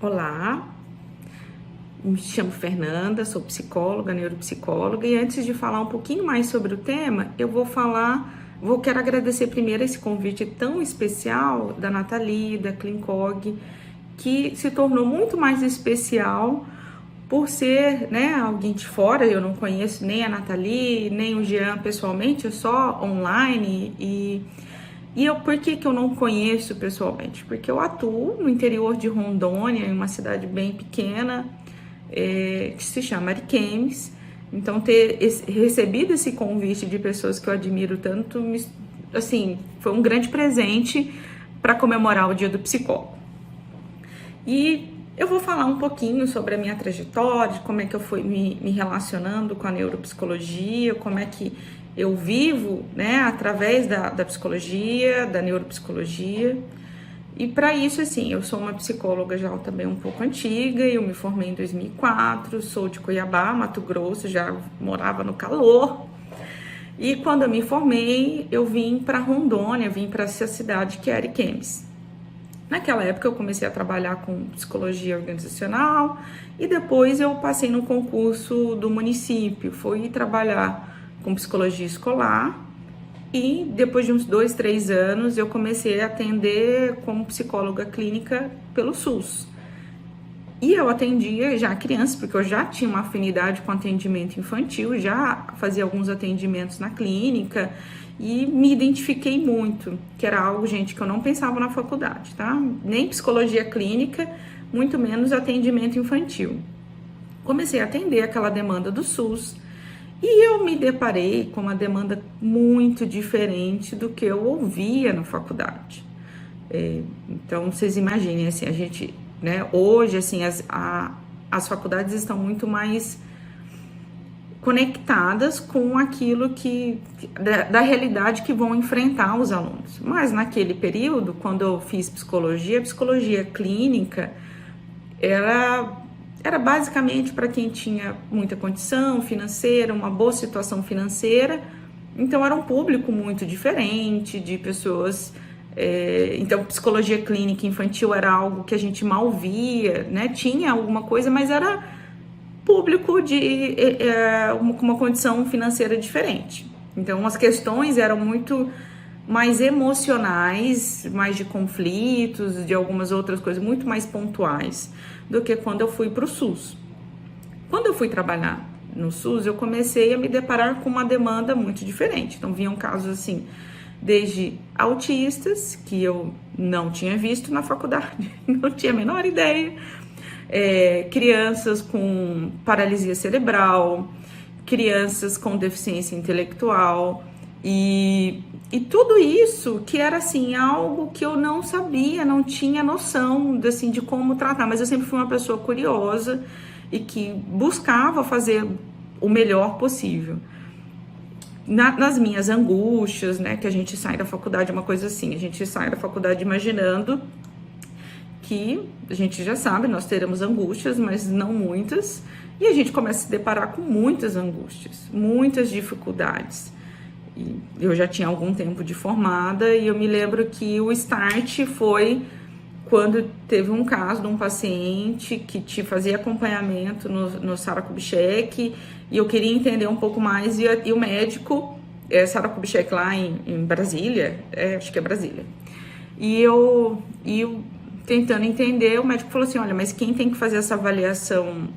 Olá, me chamo Fernanda, sou psicóloga, neuropsicóloga, e antes de falar um pouquinho mais sobre o tema, quero agradecer primeiro esse convite tão especial da Nathalie, da Clincog, que se tornou muito mais especial por ser, né, alguém de fora. Eu não conheço nem a Nathalie, nem o Jean pessoalmente, só online. Por que eu não conheço pessoalmente? Porque eu atuo no interior de Rondônia, em uma cidade bem pequena, que se chama Ariquemes. Então, recebido esse convite de pessoas que eu admiro tanto, assim, foi um grande presente para comemorar o Dia do Psicólogo. E eu vou falar um pouquinho sobre a minha trajetória, de como é que eu fui me relacionando com a neuropsicologia, como é que eu vivo, né, através da psicologia, da neuropsicologia. E para isso, assim, eu sou uma psicóloga já também um pouco antiga, eu me formei em 2004, sou de Cuiabá, Mato Grosso, já morava no calor. E quando eu me formei, eu vim para Rondônia, vim para essa cidade que é Ariquemes. Naquela época eu comecei a trabalhar com psicologia organizacional e depois eu passei no concurso do município, fui trabalhar com psicologia escolar e depois de uns 2, 3 anos eu comecei a atender como psicóloga clínica pelo SUS. E eu atendia já crianças, porque eu já tinha uma afinidade com atendimento infantil, já fazia alguns atendimentos na clínica e me identifiquei muito, que era algo, gente, que eu não pensava na faculdade, tá? Nem psicologia clínica, muito menos atendimento infantil. Comecei a atender aquela demanda do SUS e eu me deparei com uma demanda muito diferente do que eu ouvia na faculdade. Então, vocês imaginem, assim, a gente, né, hoje, assim, as faculdades estão muito mais conectadas com aquilo da realidade que vão enfrentar os alunos. Mas naquele período, quando eu fiz psicologia, a psicologia clínica era basicamente para quem tinha muita condição financeira, uma boa situação financeira. Então era um público muito diferente de pessoas. Então, psicologia clínica infantil era algo que a gente mal via, né? Tinha alguma coisa, mas era público com uma condição financeira diferente. Então, as questões eram muito mais emocionais, mais de conflitos, de algumas outras coisas, muito mais pontuais do que quando eu fui para o SUS. Quando eu fui trabalhar no SUS, eu comecei a me deparar com uma demanda muito diferente. Então, vinham casos assim, desde autistas, que eu não tinha visto na faculdade, não tinha a menor ideia, crianças com paralisia cerebral, crianças com deficiência intelectual e tudo isso que era assim algo que eu não sabia, não tinha noção assim, de como tratar, mas eu sempre fui uma pessoa curiosa e que buscava fazer o melhor possível. Nas minhas angústias, né, que a gente sai da faculdade, uma coisa assim, a gente sai da faculdade imaginando que a gente já sabe, nós teremos angústias, mas não muitas, e a gente começa a se deparar com muitas angústias, muitas dificuldades. E eu já tinha algum tempo de formada e eu me lembro que o start foi quando teve um caso de um paciente que te fazia acompanhamento no Sara Kubitschek e eu queria entender um pouco mais e o médico, Sara Kubitschek lá em Brasília, acho que é Brasília, e eu tentando entender, o médico falou assim, olha, mas quem tem que fazer essa avaliação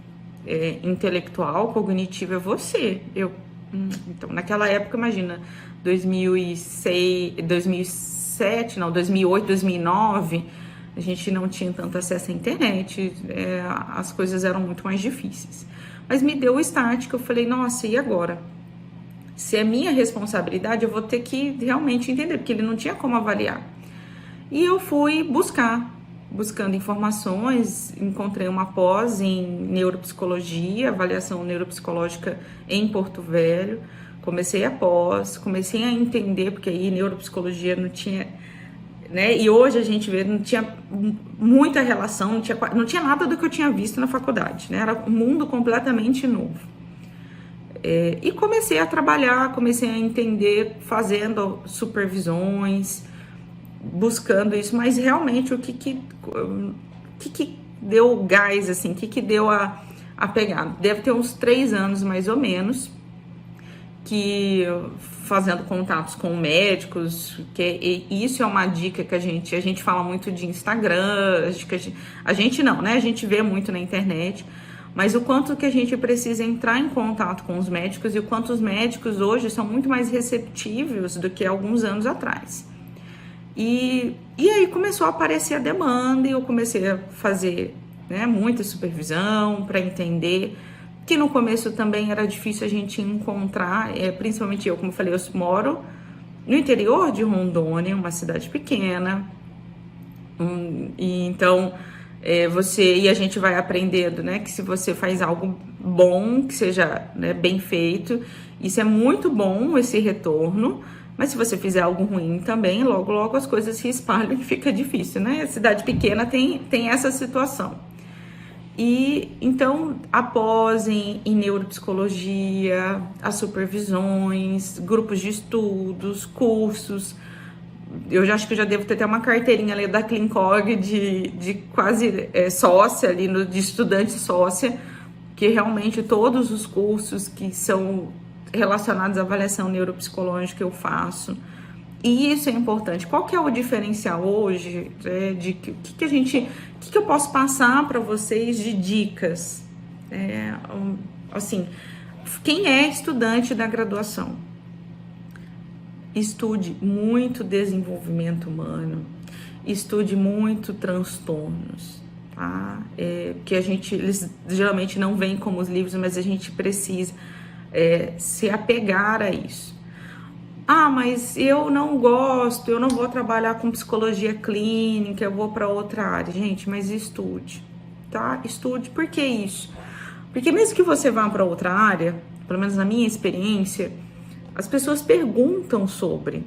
intelectual, cognitiva é você. Então, naquela época, imagina, 2006, 2007, não, 2008, 2009, a gente não tinha tanto acesso à internet, as coisas eram muito mais difíceis. Mas me deu o start que eu falei, nossa, e agora? Se é minha responsabilidade, eu vou ter que realmente entender, porque ele não tinha como avaliar. E eu fui buscando informações, encontrei uma pós em neuropsicologia, avaliação neuropsicológica em Porto Velho, comecei a pós, comecei a entender, porque aí neuropsicologia não tinha, né, e hoje a gente vê, não tinha muita relação, não tinha nada do que eu tinha visto na faculdade, né, era um mundo completamente novo. E comecei a trabalhar, comecei a entender, fazendo supervisões, buscando isso, mas realmente o que deu o gás, assim, o que que deu a pegar? Deve ter uns 3 anos, mais ou menos, que fazendo contatos com médicos, que isso é uma dica que a gente fala muito de Instagram, a gente não, né? A gente vê muito na internet, mas o quanto que a gente precisa entrar em contato com os médicos e o quanto os médicos hoje são muito mais receptivos do que alguns anos atrás. E aí começou a aparecer a demanda e eu comecei a fazer, né, muita supervisão para entender que no começo também era difícil a gente encontrar, principalmente eu, como eu falei, eu moro no interior de Rondônia, uma cidade pequena, e então a gente vai aprendendo, né, que se você faz algo bom, que seja, né, bem feito, isso é muito bom, esse retorno, mas se você fizer algo ruim também, logo, logo as coisas se espalham e fica difícil, né? A cidade pequena tem essa situação. E então, após em neuropsicologia, as supervisões, grupos de estudos, cursos, eu já acho que eu já devo ter até uma carteirinha ali da Clincog de quase sócia ali, de estudante sócia, que realmente todos os cursos que são relacionados à avaliação neuropsicológica eu faço. E isso é importante. Qual que é o diferencial hoje, de que eu posso passar para vocês de dicas? Assim, quem é estudante da graduação, estude muito desenvolvimento humano, estude muito transtornos, tá? Que eles geralmente não vêm como os livros, mas a gente precisa se apegar a isso. Ah, mas eu não gosto, eu não vou trabalhar com psicologia clínica, eu vou para outra área. Gente, mas estude, tá? Estude. Por que isso? Porque mesmo que você vá para outra área, pelo menos na minha experiência, as pessoas perguntam sobre.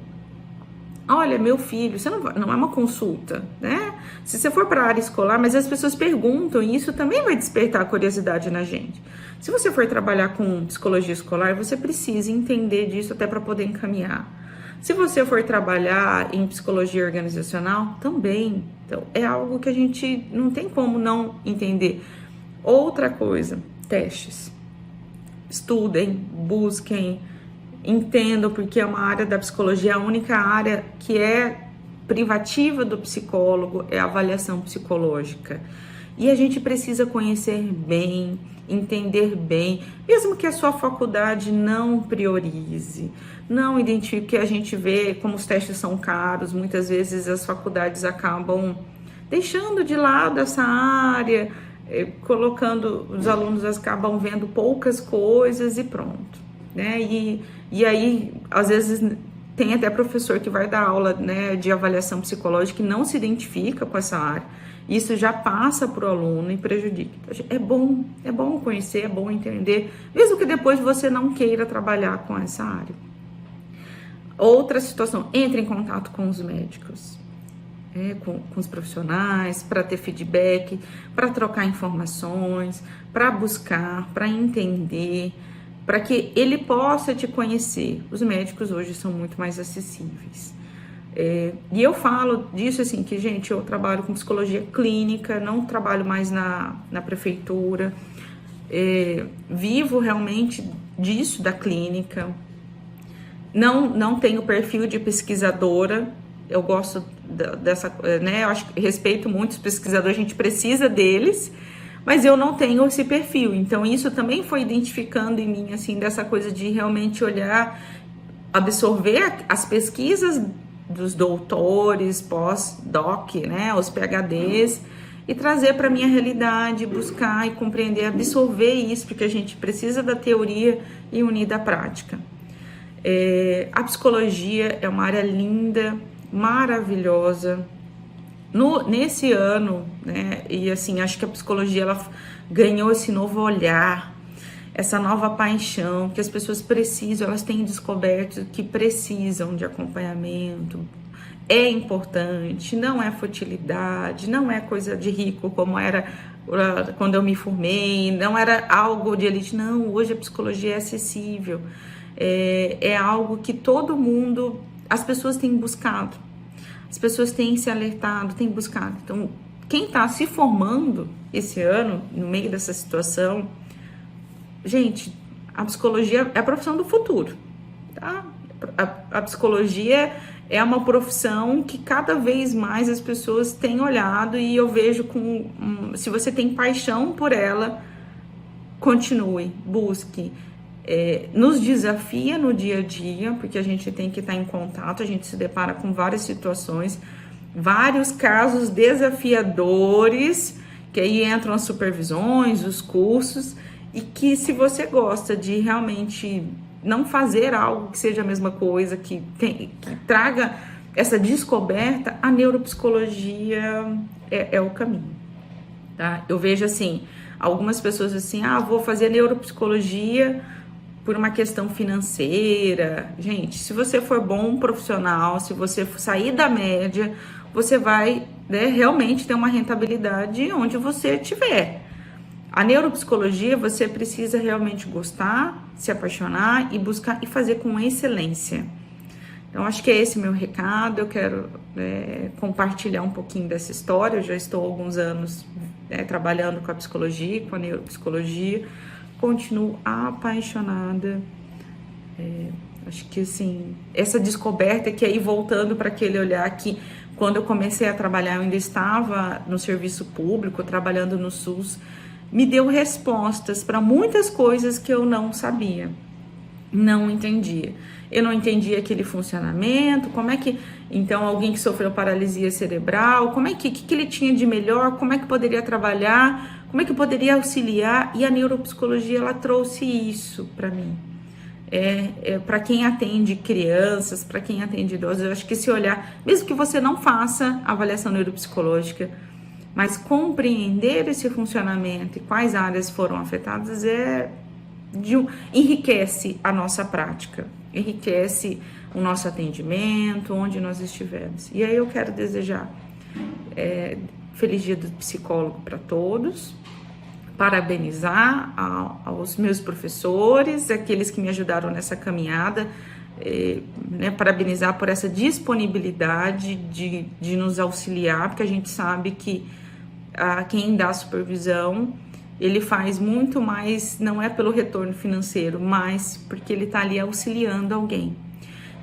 Olha, meu filho, você não é uma consulta, né? Se você for para a área escolar, mas as pessoas perguntam e isso também vai despertar curiosidade na gente. Se você for trabalhar com psicologia escolar, você precisa entender disso até para poder encaminhar. Se você for trabalhar em psicologia organizacional, também. Então, é algo que a gente não tem como não entender. Outra coisa, testes. Estudem, busquem, entendam, porque é uma área da psicologia, a única área que é privativa do psicólogo é a avaliação psicológica. E a gente precisa conhecer bem, entender bem, mesmo que a sua faculdade não priorize, não identifique, que a gente vê como os testes são caros, muitas vezes as faculdades acabam deixando de lado essa área, colocando, os alunos acabam vendo poucas coisas e pronto, né? E aí, às vezes, tem até professor que vai dar aula, né, de avaliação psicológica que não se identifica com essa área. Isso já passa para o aluno e prejudica. É bom conhecer, é bom entender, mesmo que depois você não queira trabalhar com essa área. Outra situação, entre em contato com os médicos, com os profissionais, para ter feedback, para trocar informações, para buscar, para entender, para que ele possa te conhecer. Os médicos hoje são muito mais acessíveis. E eu falo disso assim, que, gente, eu trabalho com psicologia clínica, não trabalho mais na prefeitura, vivo realmente disso, da clínica, não tenho perfil de pesquisadora, eu gosto dessa, né, eu acho que respeito muito os pesquisadores, a gente precisa deles, mas eu não tenho esse perfil, então isso também foi identificando em mim, assim, dessa coisa de realmente olhar, absorver as pesquisas dos doutores, pós-doc, né, os PhDs, e trazer para a minha realidade, buscar e compreender, absorver isso, porque a gente precisa da teoria e unir da prática. A psicologia é uma área linda, maravilhosa. Nesse ano, né, e assim, acho que a psicologia ela ganhou esse novo olhar, essa nova paixão, que as pessoas precisam, elas têm descoberto que precisam de acompanhamento, é importante, não é futilidade, não é coisa de rico como era quando eu me formei, não era algo de elite, não, hoje a psicologia é acessível, é algo que todo mundo, as pessoas têm buscado, as pessoas têm se alertado, têm buscado, então quem está se formando esse ano, no meio dessa situação, gente, a psicologia é a profissão do futuro, tá? A psicologia é uma profissão que cada vez mais as pessoas têm olhado, e eu vejo se você tem paixão por ela, continue, busque. Nos desafia no dia a dia, porque a gente tem que estar em contato, a gente se depara com várias situações, vários casos desafiadores, que aí entram as supervisões, os cursos, e que se você gosta de realmente não fazer algo que seja a mesma coisa, que traga essa descoberta, a neuropsicologia é o caminho, tá? Eu vejo assim, algumas pessoas assim, vou fazer neuropsicologia por uma questão financeira. Gente, se você for bom profissional, se você sair da média, você vai, né, realmente ter uma rentabilidade onde você estiver. A neuropsicologia, você precisa realmente gostar, se apaixonar e buscar e fazer com excelência. Então, acho que é esse meu recado. Eu quero compartilhar um pouquinho dessa história. Eu já estou há alguns anos trabalhando com a psicologia, com a neuropsicologia. Continuo apaixonada. Acho que assim, essa descoberta, que aí voltando para aquele olhar que quando eu comecei a trabalhar, eu ainda estava no serviço público, trabalhando no SUS, me deu respostas para muitas coisas que eu não sabia, não entendia. Eu não entendia aquele funcionamento, como é que, então, alguém que sofreu paralisia cerebral, como é que ele tinha de melhor, como é que poderia trabalhar, como é que poderia auxiliar, e a neuropsicologia, ela trouxe isso para mim. Para quem atende crianças, para quem atende idosos, eu acho que esse olhar, mesmo que você não faça avaliação neuropsicológica, mas compreender esse funcionamento e quais áreas foram afetadas enriquece a nossa prática, enriquece o nosso atendimento, onde nós estivermos. E aí eu quero desejar feliz dia do psicólogo para todos, parabenizar aos meus professores, aqueles que me ajudaram nessa caminhada, parabenizar por essa disponibilidade de nos auxiliar, porque a gente sabe que quem dá supervisão, ele faz muito mais, não é pelo retorno financeiro, mas porque ele está ali auxiliando alguém.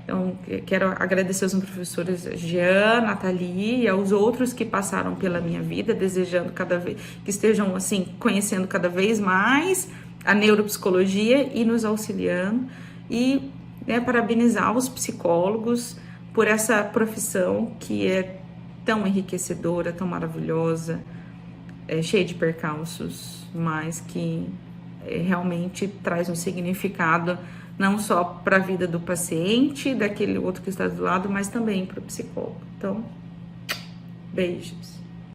Então, quero agradecer aos meus professores Jean, Nathalie e aos outros que passaram pela minha vida, desejando cada vez que estejam assim conhecendo cada vez mais a neuropsicologia e nos auxiliando, e parabenizar os psicólogos por essa profissão que é tão enriquecedora, tão maravilhosa, cheia de percalços, mas que realmente traz um significado não só para a vida do paciente, daquele outro que está do lado, mas também para o psicólogo. Então, beijos.